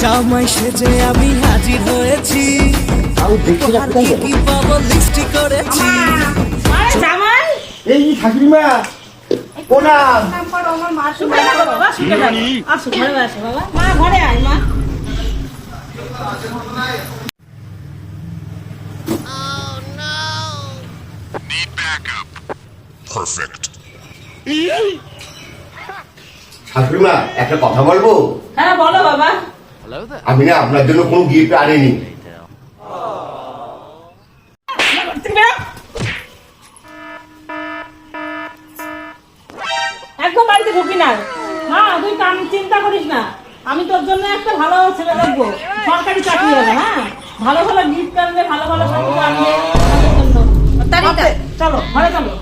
জামাই সেজে আমি হাজির হয়েছি, কি পাবো লিস্টি করেছি। জামাই এই শাশুড়িমা প্রণাম। নাম করো আমার মা শুনে বাবা শুনে আসো ঘরে আসো বাবা মা ঘরে আয় মা শাশুড়িমা একটা কথা বলবো? হ্যাঁ বলো বাবা আমি না আপনার জন্য কোনো গিফট আনিনি। একদম বাড়িতে ঢুকি না মা তুই চিন্তা করিস না আমি তোর জন্য একটা ভালো ছেলে দেখবো সরকারি চাকরি হবে হ্যাঁ ভালো ভালো গিফট আনবে ভালো ভালো সামগ্রী আনবে আমাদের জন্য চলো ঘরে চলো